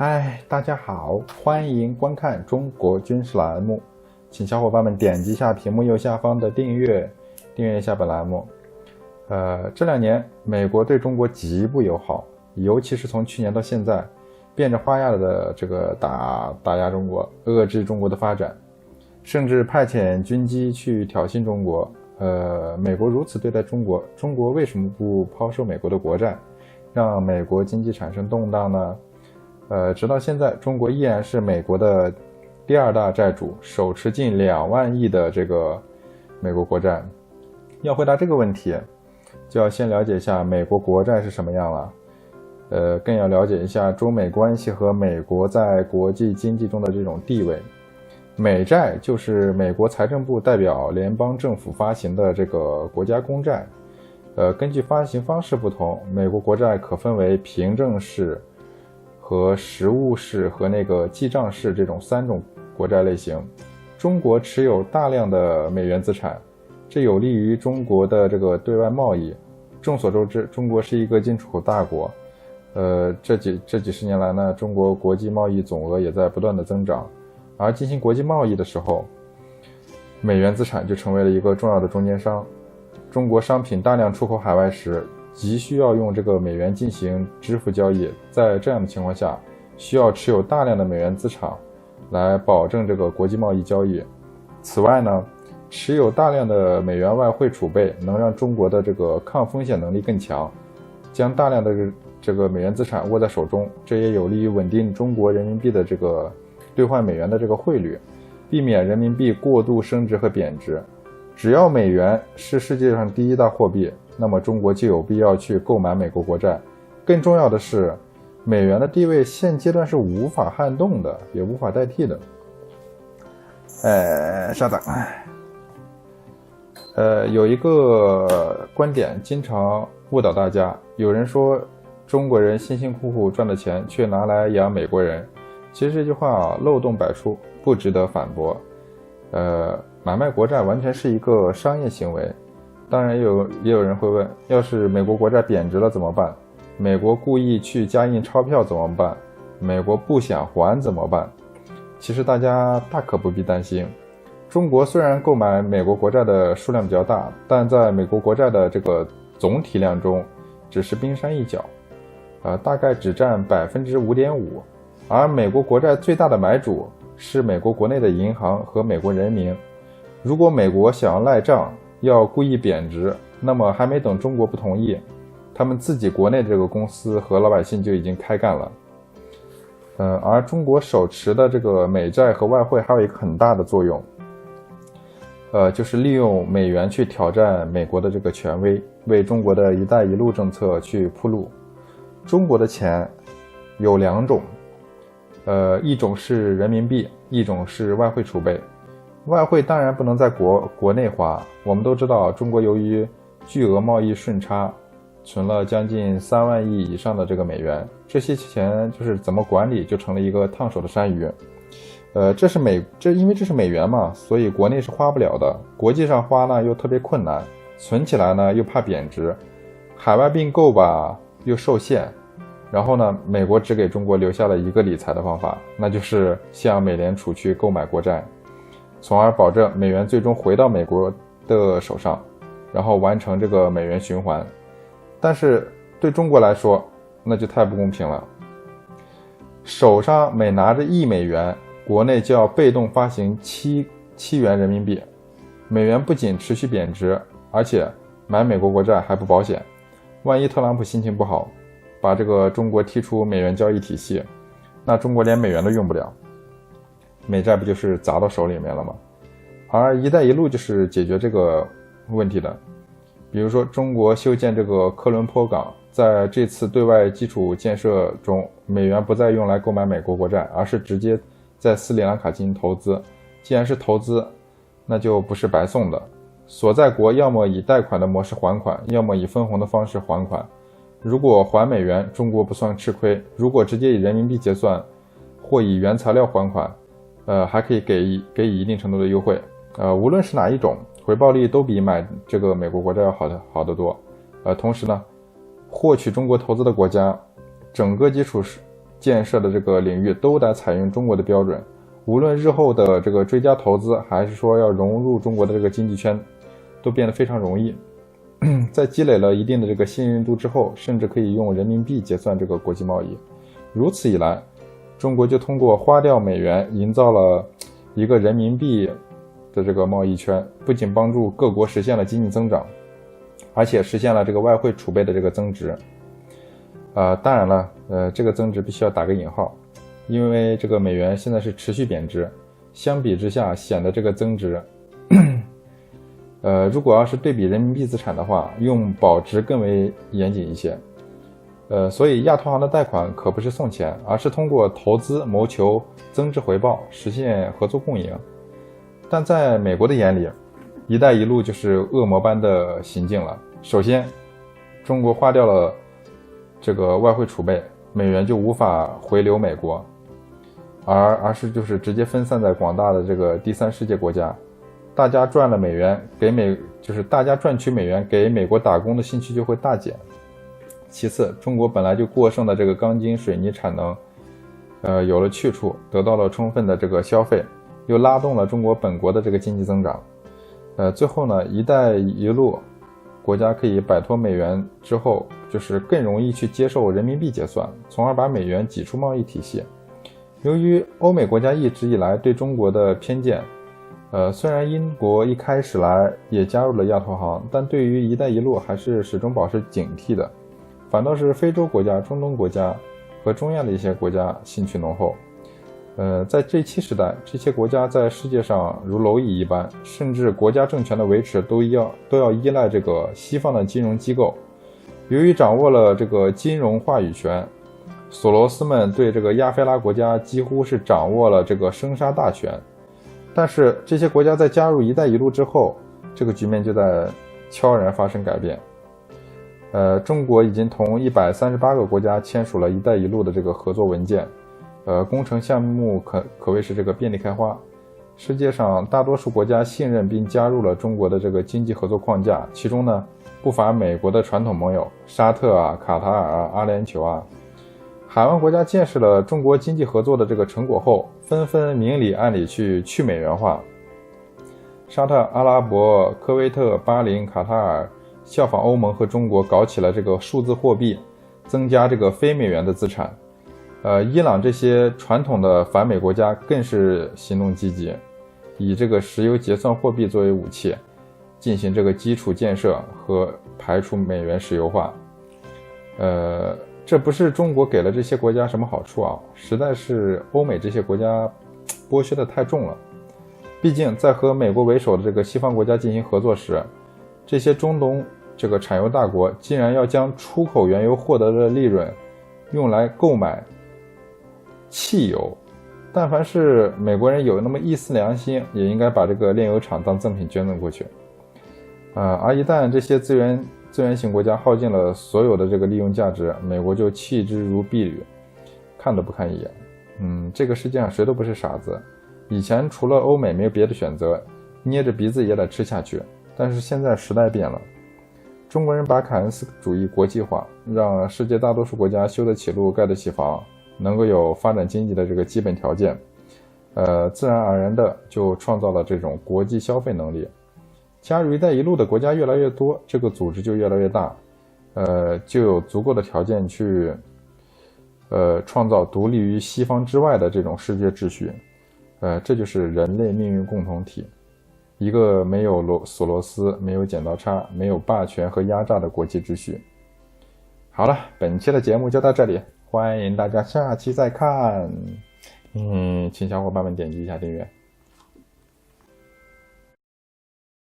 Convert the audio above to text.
嗨，大家好，欢迎观看中国军事栏目，请小伙伴们点击下屏幕右下方的订阅一下本栏目。这2年美国对中国极不友好，尤其是从去年到现在，变着花样的这个打压中国，遏制中国的发展，甚至派遣军机去挑衅中国。美国如此对待中国，中国为什么不抛售美国的国债，让美国经济产生动荡呢？直到现在，中国依然是美国的第2大债主，手持近2万亿的这个美国国债。要回答这个问题，就要先了解一下美国国债是什么样了，更要了解一下中美关系和美国在国际经济中的这种地位。美债就是美国财政部代表联邦政府发行的这个国家公债。根据发行方式不同，美国国债可分为凭证式和实物式和那个记账式这种3种国债类型。中国持有大量的美元资产，这有利于中国的这个对外贸易。众所周知，中国是一个进出口大国。这几十年来呢，中国国际贸易总额也在不断的增长。而进行国际贸易的时候，美元资产就成为了一个重要的中间商。中国商品大量出口海外时，急需要用这个美元进行支付交易，在这样的情况下，需要持有大量的美元资产来保证这个国际贸易交易。此外呢，持有大量的美元外汇储备能让中国的这个抗风险能力更强。将大量的这个美元资产握在手中，这也有利于稳定中国人民币的这个兑换美元的这个汇率，避免人民币过度升值和贬值。只要美元是世界上第1大货币，那么中国就有必要去购买美国国债。更重要的是，美元的地位现阶段是无法撼动的，也无法代替的。稍等。有一个观点经常误导大家，有人说中国人辛辛苦苦赚的钱却拿来养美国人。其实这句话漏洞百出，不值得反驳。买卖国债完全是一个商业行为。当然也有人会问，要是美国国债贬值了怎么办？美国故意去加印钞票怎么办？美国不想还怎么办？其实大家大可不必担心。中国虽然购买美国国债的数量比较大，但在美国国债的这个总体量中只是冰山一角，大概只占 5.5%。而美国国债最大的买主是美国国内的银行和美国人民。如果美国想要赖账，要故意贬值，那么还没等中国不同意，他们自己国内这个公司和老百姓就已经开干了。而中国手持的这个美债和外汇还有一个很大的作用，就是利用美元去挑战美国的这个权威，为中国的一带一路政策去铺路。中国的钱有2种，一种是人民币，一种是外汇储备。外汇当然不能在国内花，我们都知道中国由于巨额贸易顺差，存了将近3万亿以上的这个美元，这些钱就是怎么管理就成了一个烫手的山芋。因为这是美元嘛，所以国内是花不了的，国际上花呢又特别困难，存起来呢又怕贬值，海外并购吧又受限。然后呢，美国只给中国留下了一个理财的方法，那就是向美联储去购买国债，从而保证美元最终回到美国的手上，然后完成这个美元循环。但是对中国来说，那就太不公平了。手上每拿着1美元，国内就要被动发行7元人民币。美元不仅持续贬值，而且买美国国债还不保险。万一特朗普心情不好，把这个中国踢出美元交易体系，那中国连美元都用不了，美债不就是砸到手里面了吗？而一带一路就是解决这个问题的。比如说中国修建这个科伦坡港，在这次对外基础建设中，美元不再用来购买美国国债，而是直接在斯里兰卡进行投资。既然是投资，那就不是白送的，所在国要么以贷款的模式还款，要么以分红的方式还款。如果还美元，中国不算吃亏；如果直接以人民币结算，或以原材料还款，还可以给予一定程度的优惠。无论是哪一种，回报率都比买这个美国国债要好得多。同时呢，获取中国投资的国家，整个基础建设的这个领域都得采用中国的标准，无论日后的这个追加投资，还是说要融入中国的这个经济圈，都变得非常容易。在积累了一定的这个信任度之后，甚至可以用人民币结算这个国际贸易。如此一来，中国就通过花掉美元，营造了一个人民币的这个贸易圈，不仅帮助各国实现了经济增长，而且实现了这个外汇储备的这个增值。当然了，这个增值必须要打个引号，因为这个美元现在是持续贬值，相比之下显得这个增值如果要是对比人民币资产的话，用保值更为严谨一些。所以亚投行的贷款可不是送钱，而是通过投资谋求增值回报，实现合作共赢。但在美国的眼里，一带一路就是恶魔般的行径了。首先，中国花掉了这个外汇储备，美元就无法回流美国，而是就是直接分散在广大的这个第三世界国家。大家赚了美元，大家赚取美元给美国打工的兴趣就会大减。其次，中国本来就过剩的这个钢筋水泥产能，有了去处，得到了充分的这个消费，又拉动了中国本国的这个经济增长。最后呢，一带一路国家可以摆脱美元之后，就是更容易去接受人民币结算，从而把美元挤出贸易体系。由于欧美国家一直以来对中国的偏见，虽然英国一开始来也加入了亚投行，但对于一带一路还是始终保持警惕的。反倒是非洲国家、中东国家和中亚的一些国家兴趣浓厚。在G7时代，这些国家在世界上如蝼蚁一般，甚至国家政权的维持都要依赖这个西方的金融机构。由于掌握了这个金融话语权，索罗斯们对这个亚非拉国家几乎是掌握了这个生杀大权。但是这些国家在加入一带一路之后，这个局面就在悄然发生改变。中国已经同138个国家签署了一带一路的这个合作文件，工程项目可谓是这个遍地开花。世界上大多数国家信任并加入了中国的这个经济合作框架，其中呢不乏美国的传统盟友沙特啊、卡塔尔啊、阿联酋啊。海湾国家见识了中国经济合作的这个成果后，纷纷明里暗里去美元化。沙特阿拉伯、科威特、巴林、卡塔尔效仿欧盟和中国搞起了这个数字货币，增加这个非美元的资产。伊朗这些传统的反美国家更是行动积极，以这个石油结算货币作为武器，进行这个基础建设和排除美元石油化。这不是中国给了这些国家什么好处啊，实在是欧美这些国家剥削的太重了。毕竟在和美国为首的这个西方国家进行合作时，这些中东这个产油大国竟然要将出口原油获得的利润用来购买汽油。但凡是美国人有那么一丝良心，也应该把这个炼油厂当赠品捐赠过去。而一旦这些资源型国家耗尽了所有的这个利用价值，美国就弃之如敝履，看都不看一眼。这个世界上谁都不是傻子，以前除了欧美没有别的选择，捏着鼻子也得吃下去。但是现在时代变了，中国人把凯恩斯主义国际化，让世界大多数国家修得起路、盖得起房，能够有发展经济的这个基本条件，自然而然的就创造了这种国际消费能力。加入一带一路的国家越来越多，这个组织就越来越大，就有足够的条件去创造独立于西方之外的这种世界秩序。这就是人类命运共同体，一个没有索罗斯、没有剪刀差、没有霸权和压榨的国际秩序。好了，本期的节目就到这里，欢迎大家下期再看。请小伙伴们点击一下订阅。